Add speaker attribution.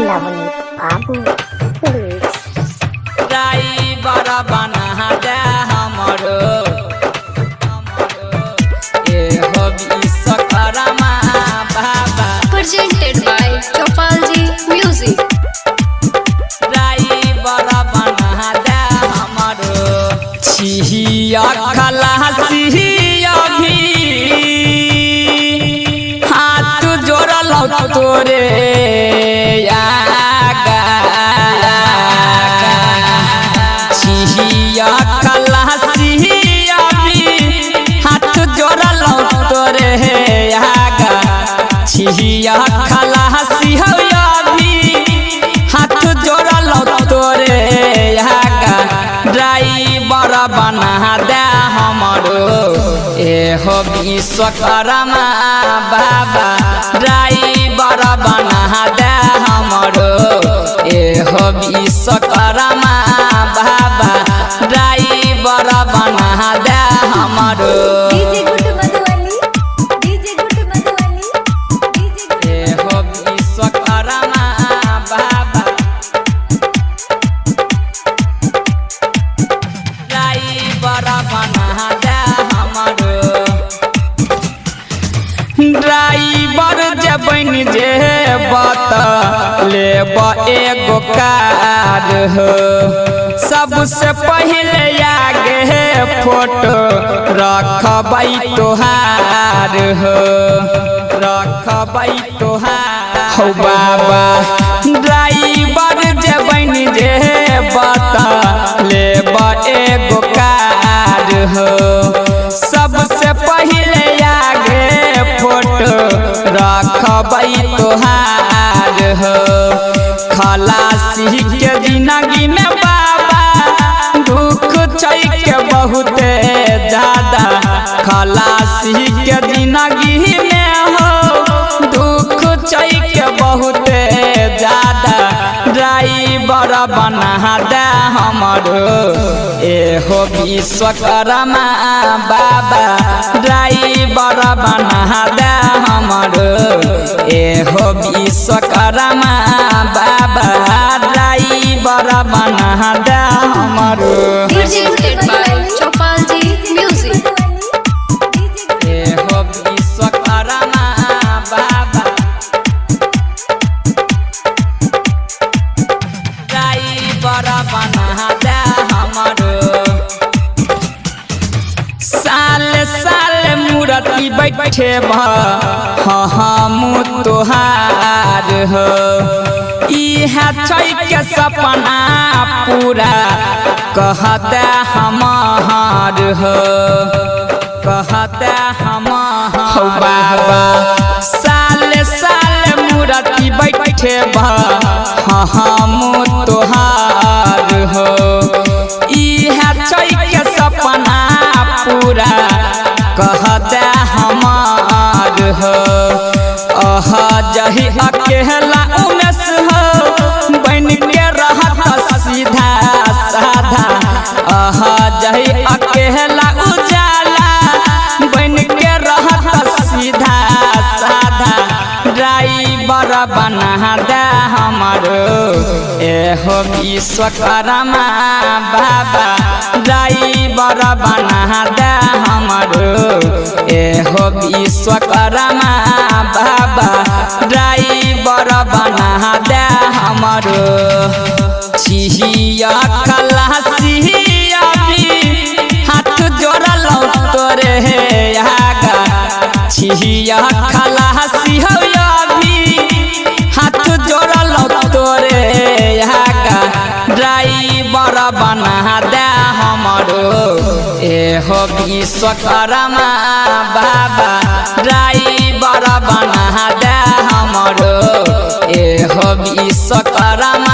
Speaker 1: Navneet Babu, please.
Speaker 2: Driver बना दे हमरो एहो विश्वकर्मा बाबा।
Speaker 3: Presented by Chopalji Music.
Speaker 2: Driver बना दे हमरो छिया खलासिया भी हाथ जोड़ल तोरे छिया खलासिया भी हाथ जोड़ल तोरे आगा छिया खलासिया भी हाथ जोड़ल तोरे आगा। ड्राइवर बना दे हमरो एहो विश्वकर्मा बाबा। ड्राइवर बना दे हमरो एहो विश्वकर्मा बाबा। ड्राइवर बना दे हमरो एहो विश्वकर्मा बाबा। ड्राइवर बना दे हमरो ड्राइवर जबन जे बात लेब एगो कार हो। सबसे पहले आगे फोटो रखबै तोहार हो रखबै तोहार हो बाबा। ड्राइवर जबन जे बात लेब एगो कार हो। सबसे पहले आगे फोटो रखबै तोहार हो। खलासी के जिंदगी में बाबा दुख छै के बहुत ज्यादा। खलासी के जिंदगी में हो दुख छै के बहुत ज्यादा। ड्राइवर बना दे हमरो एहो विश्वकर्मा बाबा। ड्राइवर बना दे हमरो एहो विश्वकर्मा बाबा। ड्राइवर बना दे हमरो
Speaker 3: Presented by Chopalji Music.
Speaker 2: एहो विश्वकर्मा बाबा। ड्राइवर बना दे हमरो साल साल मूर्ति बैठे हम तोहार हो। इह छै के सपना पूरा कहते हमार हो कहते हमार बाबा। साल साल मूर्ति बैठे हम तोहार हो। इह छै के सपना पूरा कहते हमार हो। जही अकेला उमेश हो बन के रहत सीधा साधा। जही अकेला उजाला बन के रहत सीधा साधा। ड्राइवर बना दे हमरो एहो विश्वकर्मा बाबा। ड्राइवर बना दे हमरो एहो विश्वकर्मा बाबा। ड्राइवर बना दे हमरो छिया खलासिया भी हाथ जोड़ल तोरे आगा। छिया खलासिया भी हाथ जोड़ल तोरे आगा। ड्राइवर बना दे हमरो एहो विश्वकर्मा बाबा। ड्राइवर बना दे हमरो एहो विश्वकर्मा